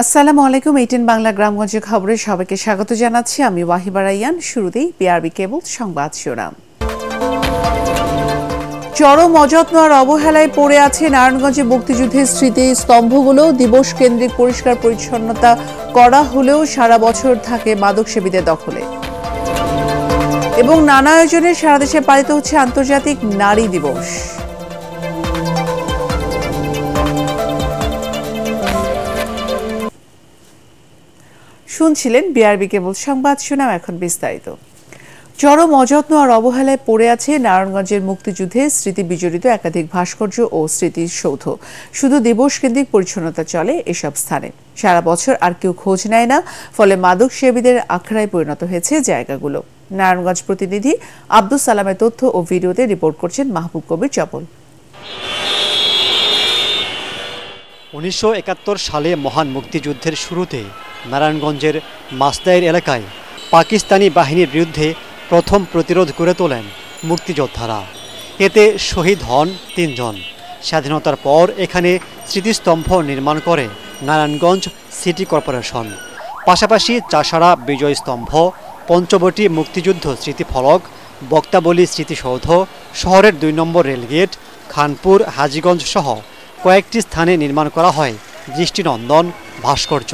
আসসালামু আলাইকুম। 18 বাংলা গ্রামগঞ্জের খবরে সবাইকে স্বাগত জানাচ্ছি। আমি ওয়াহিবা রাইয়ান। শুরুতেই বিআরবি কেবল সংবাদ শিরোনাম। চরম অযত্ন আর অবহেলায় পড়ে আছে নারায়ণগঞ্জে মুক্তিযুদ্ধের স্মৃতি স্তম্ভগুলো। দিবস কেন্দ্রিক পরিষ্কার পরিচ্ছন্নতা করা হলেও সারা বছর থাকে মাদকসেবীদের দখলে। এবং নানা আয়োজনে সারা দেশে পালিত হচ্ছে আন্তর্জাতিক নারী দিবস। শুনছিলেন বিআরবি কেবল সংবাদ শিরোনাম, এখন বিস্তারিত। চরম অযত্ন আর অবহেলায় পড়ে আছে নারায়ণগঞ্জের মুক্তিযুদ্ধে স্মৃতি বিজড়িত একাধিক ভাস্কর্য ও স্মৃতিসৌধ। শুধু দিবস কেন্দ্রিক পরিচ্ছন্নতা চলে এসব স্থানে, সারা বছর আর কেউ খোঁজ নেয় না, ফলে মাদক সেবীদের আখড়ায় পরিণত হয়েছে জায়গাগুলো। নারায়ণগঞ্জ প্রতিনিধি আব্দুস সালামের তথ্য ও ভিডিওতে রিপোর্ট করছেন মাহবুব কবির চপল। 1971 সালে মহান মুক্তিযুদ্ধের শুরুতে নারায়ণগঞ্জের মাসদাইর এলাকায় পাকিস্তানি বাহিনীর বিরুদ্ধে প্রথম প্রতিরোধ গড়ে তোলেন মুক্তিযোদ্ধারা। এতে শহীদ হন 3 জন। স্বাধীনতার পর এখানে স্মৃতিস্তম্ভ নির্মাণ করে নারায়ণগঞ্জ সিটি কর্পোরেশন। পাশাপাশি চাষাড়া বিজয় স্তম্ভ, পঞ্চবটি মুক্তিযুদ্ধ স্মৃতিফলক, বক্তাবলী স্মৃতিসৌধ, শহরের 2 নম্বর রেলগেট, খানপুর, হাজীগঞ্জ সহ কয়েকটি স্থানে নির্মাণ করা হয় দৃষ্টিনন্দন ভাস্কর্য।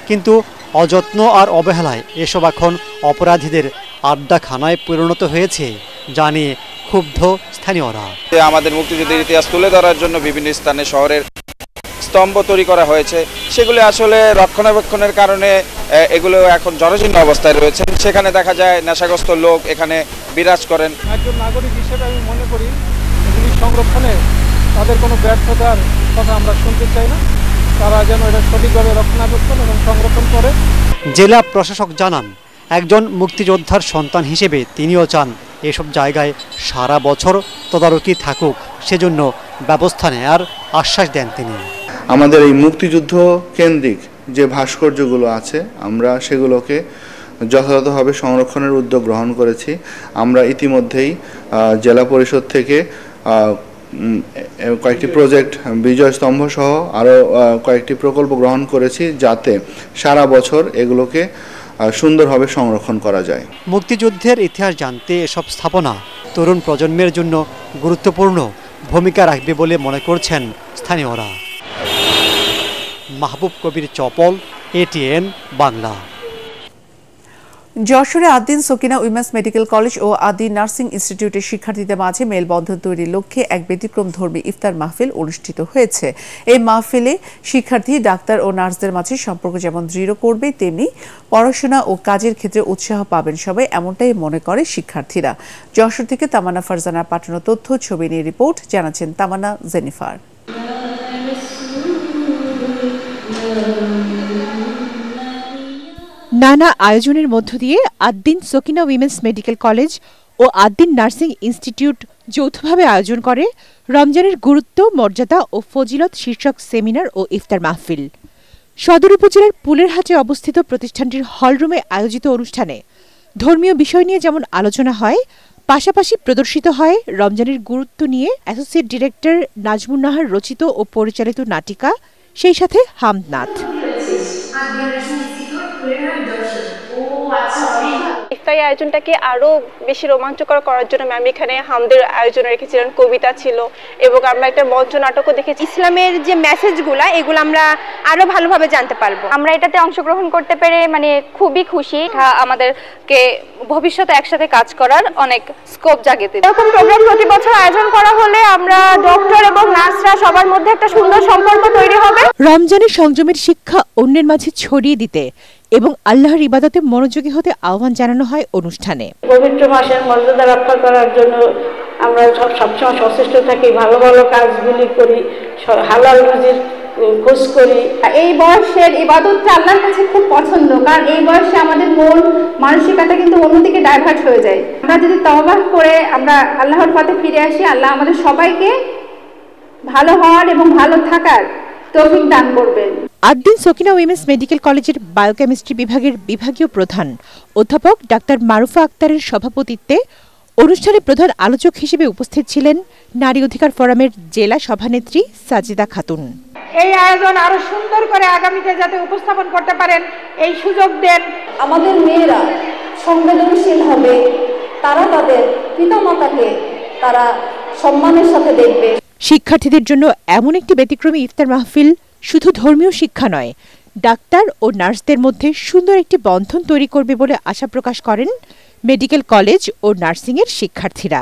কিন্তু অযত্ন আর অবহেলায় এসব এখন অপরাধীদের আড্ডাখানায় পরিণত হয়েছে, জানিয়ে ক্ষুব্ধ স্থানীয়রা। আমাদের মুক্তিযুদ্ধের ইতিহাস তুলে ধরার জন্য বিভিন্ন স্থানে শহরের স্তম্ভ তৈরি করা হয়েছে, সেগুলো আসলে রক্ষণাবেক্ষণের কারণে এগুলো এখন জরাজীর্ণ অবস্থায় রয়েছে। সেখানে দেখা যায় নেশাগ্রস্ত লোক এখানে বিরাজ করেন। একজন নাগরিক হিসেবে আমি মনে করি এগুলি সংরক্ষণে তাদের কোনো ব্যর্থতার কথা আমরা শুনতে চাই না। তারা যেন এটা সঠিকভাবে রক্ষণাবেক্ষণ এবং সংরক্ষণ করে। জেলা প্রশাসক জানান, একজন মুক্তিযোদ্ধার সন্তান হিসেবে তিনিও চান এসব জায়গায় সারা বছর তদারকি থাকুক, সেজন্য ব্যবস্থা নেয়ার আশ্বাস দেন তিনি। আমাদের এই মুক্তিযুদ্ধ কেন্দ্রিক যে ভাস্কর্যগুলো আছে, আমরা সেগুলোকে যথাযথভাবে সংরক্ষণের উদ্যোগ গ্রহণ করেছি। আমরা ইতিমধ্যেই জেলা পরিষদ থেকে কয়েকটি প্রজেক্ট, বিজয় স্তম্ভ সহ আরও কয়েকটি প্রকল্প গ্রহণ করেছি, যাতে সারা বছর এগুলোকে সুন্দরভাবে সংরক্ষণ করা যায়। মুক্তিযুদ্ধের ইতিহাস জানতে এসব স্থাপনা তরুণ প্রজন্মের জন্য গুরুত্বপূর্ণ ভূমিকা রাখবে বলে মনে করছেন স্থানীয়রা। মাহবুব কবির চপল, ATN বাংলা। যশোরে Addin Sakina women's medical college ও আদ্দিন নার্সিং ইনস্টিটিউটের শিক্ষার্থীদের মাঝে মেলবন্ধন তৈরির লক্ষ্যে এক ব্যতিক্রমধর্মী ইফতার মাহফিল অনুষ্ঠিত হয়েছে। এই মাহফিলে শিক্ষার্থী, ডাক্তার ও নার্সদের মাঝে সম্পর্ক যেমন দৃঢ় করবে, তেমনি পড়াশোনা ও কাজের ক্ষেত্রে উৎসাহ পাবেন সবাই, এমনটাই মনে করে শিক্ষার্থীরা। যশোর থেকে তামান্না ফারজানার পাঠানো তথ্য, ছবি নিয়ে রিপোর্ট, জানাচ্ছেন তামান্না জেনিফার। নানা আয়োজনের মধ্য দিয়ে Addin Sakina women's medical college ও আদ্দিন নার্সিং ইনস্টিটিউট যৌথভাবে আয়োজন করে রমজানের গুরুত্ব, মর্যাদা ও ফজিলত শীর্ষক সেমিনার ও ইফতার মাহফিল। সদর উপজেলার পুলেরহাটে অবস্থিত প্রতিষ্ঠানটির হলরুমে আয়োজিত অনুষ্ঠানে ধর্মীয় বিষয় নিয়ে যেমন আলোচনা হয়, পাশাপাশি প্রদর্শিত হয় রমজানের গুরুত্ব নিয়ে অ্যাসোসিয়েট ডিরেক্টর নাজমুন নাহার রচিত ও পরিচালিত নাটিকা, সেই সাথে হামদনাথ। ইফতারি আয়োজনটাকে আরো বেশি রোমাঞ্চকর করার জন্য ম্যাম এখানে হামদের আয়োজন রেখেছিলেন, কবিতা ছিল এবং আমরা একটা মঞ্চ নাটকও দেখেছি। ইসলামের যে মেসেজগুলা, এগুলো আমরা আরো ভালোভাবে জানতে পারবো। আমরা এটাতে অংশগ্রহণ করতে পেরে খুবই খুশি। আমাদেরকে ভবিষ্যতে একসাথে কাজ করার অনেক স্কোপ জাগে দেবে। এরকম প্রোগ্রাম প্রতি বছর আয়োজন করা হলে আমরা ডক্টর এবং নার্সরা সবার মধ্যে একটা সুন্দর সম্পর্ক তৈরি হবে। রমজানের সংযমের শিক্ষা অন্যের মাঝে ছড়িয়ে দিতে এবং আল্লাহর ইবাদতে মনোযোগী হতে আহ্বান জানানো হয় অনুষ্ঠানে। পবিত্র মাসের মর্যাদা রক্ষা করার জন্য আমরা সবসময় সচেষ্ট থাকি, ভালো ভালো কাজগুলি করি, হালাল রুজির খোঁজ করি। এই বয়সের ইবাদতটা আল্লাহর কাছে খুব পছন্দ, কারণ এই বয়সে আমাদের মন মানসিকতা কিন্তু অন্যদিকে ডাইভার্ট হয়ে যায়। আমরা যদি তওবা করে আমরা আল্লাহর পথে ফিরে আসি, আল্লাহ আমাদের সবাইকে ভালো হওয়ার এবং ভালো থাকার তৌফিক দান করবেন। আদ্দিন সকিনা উইমেন্স মেডিকেল কলেজের বায়োকেমিস্ট্রি বিভাগের বিভাগীয় প্রধান অধ্যাপক ডাক্তার মারুফা আক্তারের সভাপতিত্বে অনুষ্ঠানে প্রধান আলোচক হিসেবে উপস্থিত ছিলেন নারী অধিকার ফোরামের জেলা সভানেত্রী সাজিদা খাতুন। এই আয়োজন আরো সুন্দর করে আগামীতে যাতে উপস্থাপন করতে পারেন এই সুযোগ দেন। আমাদের মেয়েরা সংবেদনশীল হবে, তারা তাদের পিতামাতাকে তারা সম্মানের সাথে দেখবে। শিক্ষার্থীদের জন্য এমন একটি ব্যতিক্রমী ইফতার মাহফিল শুধু ধর্মীয় শিক্ষা নয়, ডাক্তার ও নার্সদের মধ্যে সুন্দর একটি বন্ধন তৈরি করবে বলে আশা প্রকাশ করেন মেডিকেল কলেজ ও নার্সিংয়ের শিক্ষার্থীরা।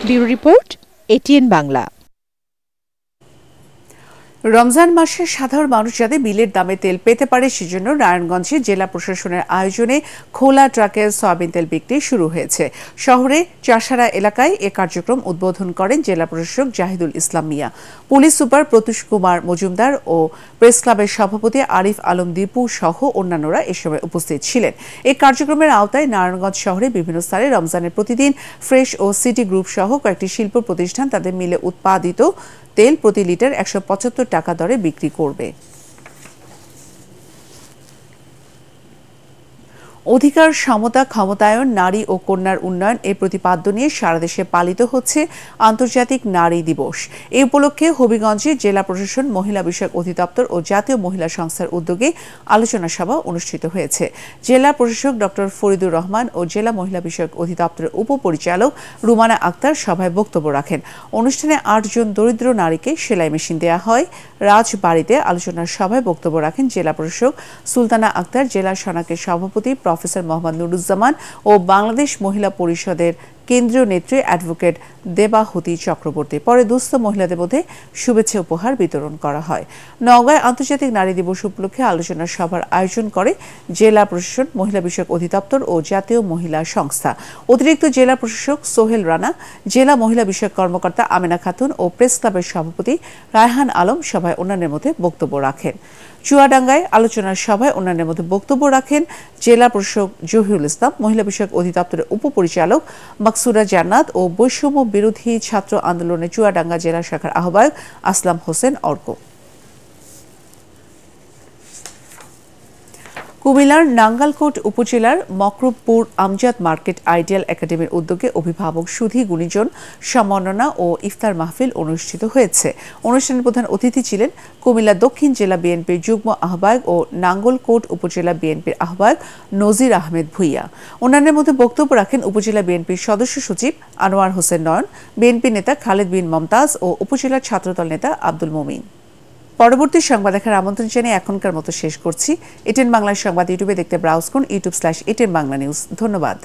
Bureau report, ATN Bangla. Ramzan মাসে সাধারণ মানুষ যাতে বিলের দামে তেল পেতে পারে সেজন্য নারায়ণগঞ্জে জেলা প্রশাসনের আয়োজনে খোলা ট্রাকে সয়াবিন তেল বিক্রি শুরু হয়েছে। শহরে চাষারা এলাকায় এ কার্যক্রম উদ্বোধন করেন জেলা প্রশাসক জাহিদুল ইসলাম মিয়া। পুলিশ সুপার প্রত্যুষ কুমার মজুমদার ও প্রেস ক্লাবের সভাপতি আরিফ আলম দীপু সহ অন্যান্যরা এ সময় উপস্থিত ছিলেন। এই কার্যক্রমের আওতায় নারায়ণগঞ্জ শহরে বিভিন্ন স্থানে রমজানের প্রতিদিন ফ্রেশ ও সিটি গ্রুপ সহ কয়েকটি শিল্প প্রতিষ্ঠান তাদের মিলে উৎপাদিত তেল প্রতি লিটার ১৭৫ টাকা দরে বিক্রি করবে। অধিকার, সমতা, ক্ষমতায়ন, নারী ও কন্যার উন্নয়ন এ প্রতিপাদ্য নিয়ে সারা দেশে পালিত হচ্ছে আন্তর্জাতিক নারী দিবস। এই উপলক্ষে হবিগঞ্জে জেলা প্রশাসন, মহিলা বিষয়ক অধিদপ্তর ও জাতীয় মহিলা সংস্থার উদ্যোগে আলোচনা সভা অনুষ্ঠিত হয়েছে। জেলা প্রশাসক ডক্টর ফরিদুর রহমান ও জেলা মহিলা বিষয়ক অধিদপ্তরের উপপরিচালক রুমানা আক্তার সভায় বক্তব্য রাখেন। অনুষ্ঠানে ৮ জন দরিদ্র নারীকে সেলাই মেশিন দেওয়া হয়। রাজবাড়িতে আলোচনা সভায় বক্তব্য রাখেন জেলা প্রশাসক সুলতানা আক্তার, জেলা সনাকের সভাপতি প্রফেসর মোহাম্মদ নুরুজ্জামান ও বাংলাদেশ মহিলা পরিষদের কেন্দ্রীয় নেত্রী অ্যাডভোকেট দেবাহুতি চক্রবর্তী। পরে দুস্থ মহিলাদের মধ্যে শুভেচ্ছা উপহার বিতরণ করা হয়। নওগাঁয় আন্তর্জাতিক নারী দিবস উপলক্ষে আলোচনা সভার আয়োজন করে জেলা প্রশাসন, মহিলা বিষয়ক অধিদপ্তর ও জাতীয় মহিলা সংস্থা। অতিরিক্ত জেলা প্রশাসক সোহেল রানা, জেলা মহিলা বিষয়ক কর্মকর্তা আমেনা খাতুন ও প্রেস ক্লাবের সভাপতি রায়হান আলম সভায় অন্যান্যের মধ্যে বক্তব্য রাখেন। চুয়াডাঙ্গায় আলোচনার সভায় অন্যান্যের মধ্যে বক্তব্য রাখেন জেলা প্রশাসক জহিরুল ইসলাম, মহিলা বিষয়ক অধিদপ্তরের উপপরিচালক মাকসুরা জান্নাত ও বৈষম্য বিরোধী ছাত্র আন্দোলনের চুয়াডাঙ্গা জেলা শাখার আহ্বায়ক আসলাম হোসেন অর্ক। কুমিল্লার নাঙ্গালকোট উপজেলার মকরবপুর আমজাদ মার্কেট আইডিয়াল একাডেমির উদ্যোগে অভিভাবক সুধী গুণীজন সম্মাননা ও ইফতার মাহফিল অনুষ্ঠিত হয়েছে। অনুষ্ঠানের প্রধান অতিথি ছিলেন কুমিল্লা দক্ষিণ জেলা বিএনপির যুগ্ম আহ্বায়ক ও নাঙ্গলকোট উপজেলা বিএনপির আহ্বায়ক নজির আহমেদ ভুইয়া। অন্যান্যের মধ্যে বক্তব্য রাখেন উপজেলা বিএনপির সদস্য সচিব আনোয়ার হোসেন নয়ন, বিএনপি নেতা খালেদ বিন মমতাজ ও উপজেলা ছাত্রদল নেতা আব্দুল মোমিন। পরবর্তী সংবাদ দেখার আমন্ত্রণ জানিয়ে এখনকার মতো শেষ করছি। এটিএন বাংলার সংবাদ ইউটিউবে দেখতে ব্রাউজ করুন youtube/এটিএন বাংলা নিউজ। ধন্যবাদ।